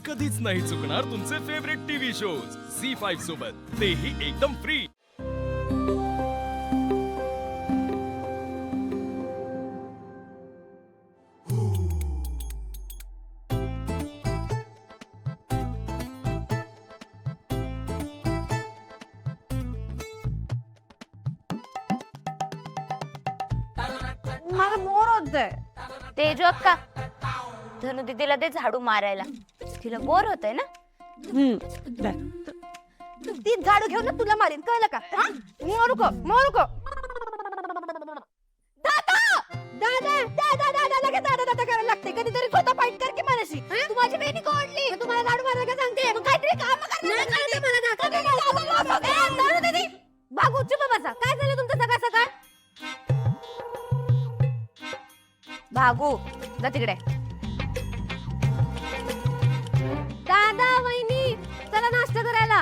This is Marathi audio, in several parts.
कधीच नाही चुकणार तुमचे फेवरेट टीव्ही शोज झी5 सोबत, तेही एकदम फ्री। मला बोर होतंय। तेजू अक्का, धनु दीदीला दे झाडू मारायला, तिला बोर होतंय ना। ती झाडू घेऊन ना तुला मारीन, कळलं का? मारू का मारू का? दादा दादा दादा दादा लगे दादा दादा करायला लागते, कधीतरी स्वतः फाईट कर की माझ्याशी। तू माझी बहिणी कोणली, तू मला झाडू मारायला का सांगते? मग काहीतरी काम कर दीदी। बागू चुप बसा, काय झालं तुमचं सकाळ सकाळ? भागू जा तिकडे। दादा वहिनी चला नाश्ता करायला।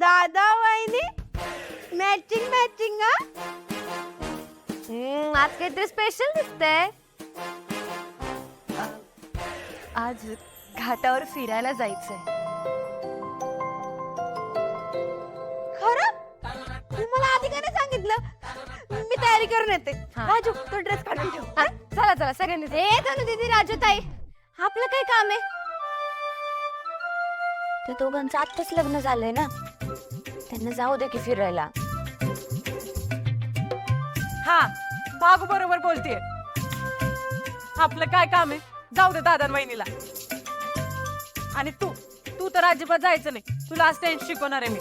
दादा वहिनी मॅचिंग मॅचिंग। आज काहीतरी स्पेशल दिसतंय। आज घाटावर फिरायला जायचंय। खरं? तू मला आधी का नाही सांगितलं? मी तयारी करून येते। राजू तो ड्रेस काढून ठेव। चला चला सगळ्यांनी। धनु दीदी, राजू ताई, आपलं काय काम आहे? ते दोघांचं आत्ताच लग्न झालंय ना, त्यांना जाऊ दे की फिरायला। हा, भागू बरोबर बोलतेय। आपलं काय काम आहे? जाऊ दे दादा वहिनीला। आणि तू तू तर अजिबात जायचं नाही, तुला आज टेन्स शिकवणार आहे मी।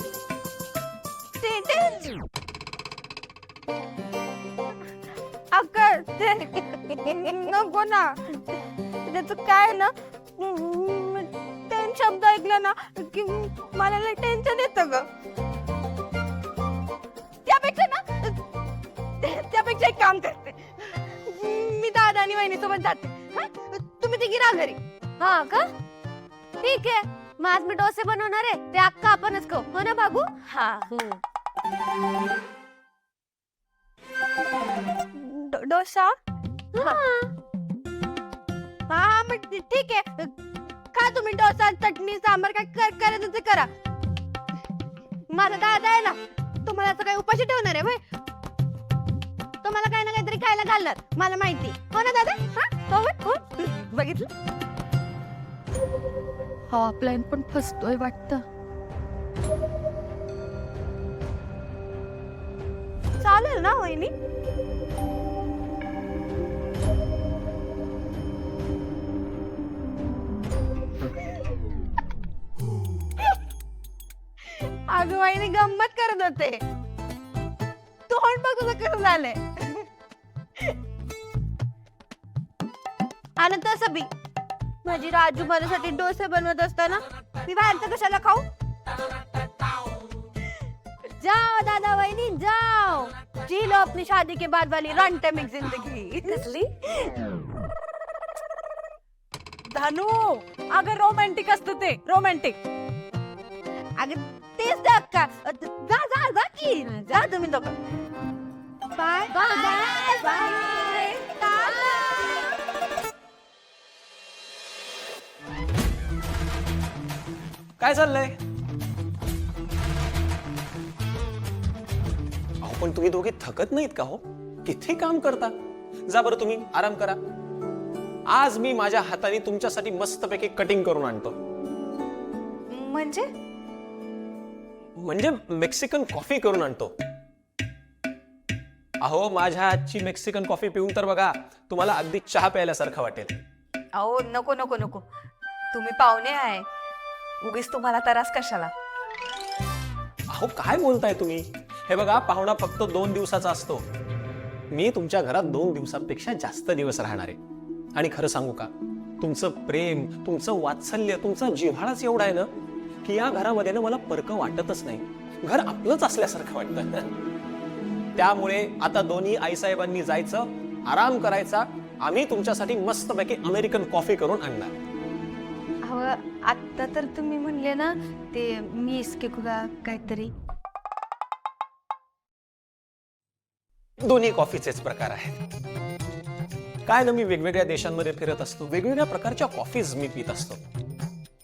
अक्कल नको ना, त्याचं काय ना, टेन शब्द ऐकलं ना की मला लय टेन्शन येतं ग। त्यापेक्षा एक काम करते, मी दादा आणि वहिनी सोबत जाते। तुम्ही तिघी राहा घरी। हा का? ठीक आहे, मग आज मी डोसे बनवणार आहे, ते अक्का आपणच खाऊ, हो ना भागू? हा। डोसा? हा मग ठीक आहे, खा तुम्ही डोसा, चटणी, सांबार, काय करायचं ते करा। माझा दादा आहे ना, तुम्हाला असं काही उपाशी ठेवणार आहे भाई, तुम्हाला काही ना काहीतरी खायला घालणार, मला माहिती, हो ना दादा? हो बघितलं? हा प्लॅन पण फसतोय वाटतं। चालेल ना वहिनी? अगं वहिनी गंमत करत होते, तोंड बघ तुझं कसं झालंय। आणि तसं बी माझी राजू माझ्यासाठी डोसे बनवत असताना मी बाहेरचं कशाला खाऊ? जाओ दादा वहिनी जाओ, जी लो अपनी शादी के बाद वाली रॉन्टमिक जिंदगी। कसली? धनु, अगं रोमॅन्टिक असतं ते, रोमॅन्टिक। अगं तेच ते अक्का, जा जा जा की, जा तुम्ही दोघं। Bye bye bye. काय चाललंय? अहो पण तुम्ही दोघे थकत नाहीत का हो? किती काम करता? जा बरं तुम्ही आराम करा। आज मी माझ्या हाताने तुमच्यासाठी मस्तपैकी कटिंग करून आणतो। म्हणजे मेक्सिकन कॉफी करून आणतो। अहो माझ्या हातची मेक्सिकन कॉफी पिऊन तर बघा, तुम्हाला अगदी चहा प्यायल्यासारखं वाटेल। अहो नको नको नको, तुम्ही पाहुणे आहे, उगीच तुम्हाला त्रास कशाला? अहो काय बोलताय तुम्ही? हे बघा, पाहुणा फक्त 2 दिवसाचा असतो, मी तुमच्या घरात 2 दिवसांपेक्षा जास्त दिवस राहणार आहे। आणि खरं सांगू का, तुमचं प्रेम, तुमचं वात्सल्य, तुमचा जिव्हाळाच एवढा आहे ना की या घरामध्ये ना मला परक वाटतच नाही, घर आपलंच असल्यासारखं वाटतं। त्यामुळे आता दोन्ही आईसाहेबांनी जायचं, आराम करायचा, आम्ही तुमच्यासाठी मस्तपैकी अमेरिकन कॉफी करून आणणार। अहो आत्ता तर तुम्ही म्हणले ना ते मिस के कुगा काहीतरी. दोन्ही कॉफीचेच प्रकार आहेत. काय ना, मी वेगवेगळ्या देशांमध्ये फिरत असतो, वेगवेगळ्या प्रकारच्या कॉफीज मी पित असतो,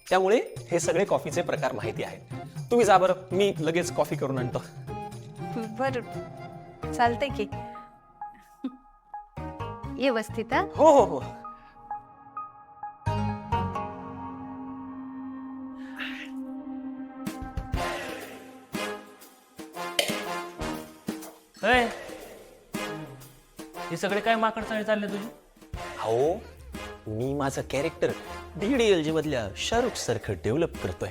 त्यामुळे हे सगळे कॉफीचे प्रकार माहिती आहेत. तुम्ही जा बरं, मी लगेच कॉफी करून आणतो. बर चालतंय की. व्यवस्थित हा. हो हो हो. अय, हे सगळे काय माकड चाळे चालले तुझे? हो, मी माझं कॅरेक्टर DDLJ मधल्या शाहरुख सारखं डेव्हलप करतोय.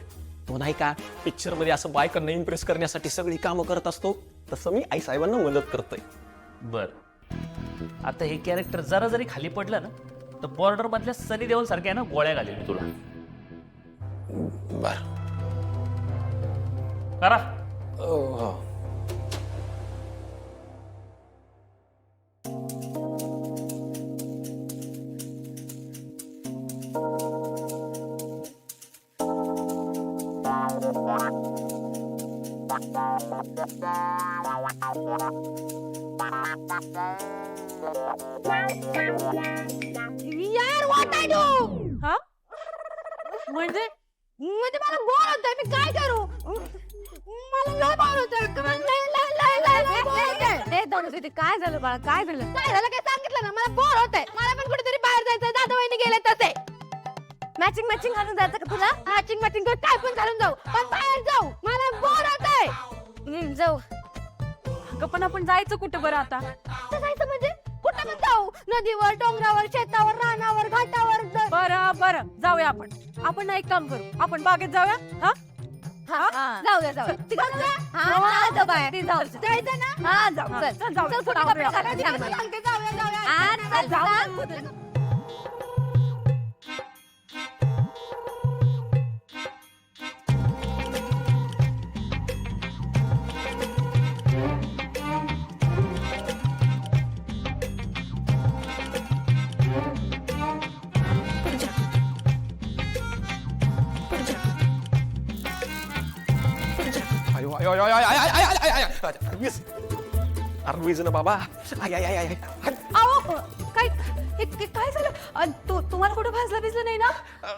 तो नाही का पिक्चर मध्ये असं बायकांना इम्प्रेस करण्यासाठी सगळी कामं करत असतो, तसं मी आई साहेबांना मदत करतोय. बर, आता हे कॅरेक्टर जरा जरी खाली पडलं ना तर बॉर्डर मधल्या सनी देओल सारख्या ना गोळ्या घालेल मी तुला. बर. करा. हो. यार व्हॉट आय डू. हा म्हणजे म्हणजे मला बोर होतंय, मी काय करू. मला लय बोर होतंय, लय बोर होतंय. हे दोन ते काय झालं बाळा, काय झालं? काय झालं काय सांगितलं ना, मला बोर होतंय. मला पण कुठेतरी बाहेर जायचंय, दादा वहिनी गेले तसे. मॅचिंग मॅचिंग घालून जायचं का तुला? मॅचिंग मॅचिंग काय पण घालून जाऊ, पण बाहेर जाऊ, मला बोर होतंय. जाऊ. अगं पण आपण जायचं कुठं बरं आता? तर जायचं म्हणजे कुठं पण जाऊ, नदीवर, डोंगरावर, शेतावर, रानावर, घाटावर. बरं बरं जाऊया आपण. आपण ना एक काम करू, आपण बागेत जाऊया. हा जाऊया जाऊया. हा, जाऊ बाहेर. जाऊ. जायचं ना. हा जाऊ. चल. चल, जाऊया. चल, कुठं कपडे घालायचे जाऊया, मला. सांगते, जाऊया जाऊया. हा, चल, चल. आयो आयो आयो आयो आयो आयो आयो आयो आयो. वीज. अरे वीज ना बाबा. I I I I. अहो काय काय झालं? तुम्हाला कुठं भाजलं भिजलं नाही ना?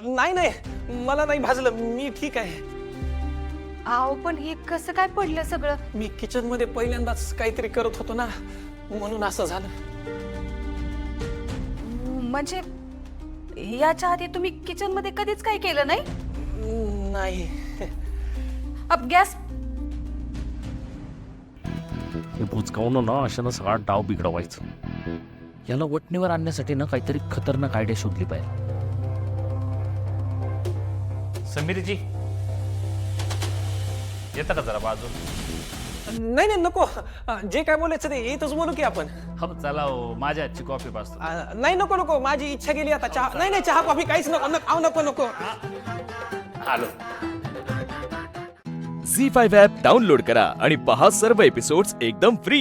नाही नाही, मला नाही भाजलं, मी ठीक आहे. अहो पण हे कसं काय पडलं सगळं? मी किचन मध्ये पहिल्यांदाच काहीतरी करत होतो ना, म्हणून असं झालं. म्हणजे याच्या आधी तुम्ही किचन मध्ये कधीच काही केलं नाही? नाही. अब गॅस हे बुचकावणं ना अशानं सगळा डाव बिघडवायचं. याला वटणीवर आणण्यासाठी ना काहीतरी खतरनाक आयडिया शोधली पाहिजे. समीरजी येतं का जरा बाजू? नाही नाही नको, जे काय बोलायचं ते येतच बोलू की आपण. हो चला हो, माझ्या हातची कॉफी पाजतो. नाही नको नको, माझी इच्छा गेली आता. चहा नाही नाही, चहा कॉफी काहीच नको नको नको नको. आलो. झी5 ॲप डाउनलोड करा आणि पहा सर्व एपिसोड्स एकदम फ्री.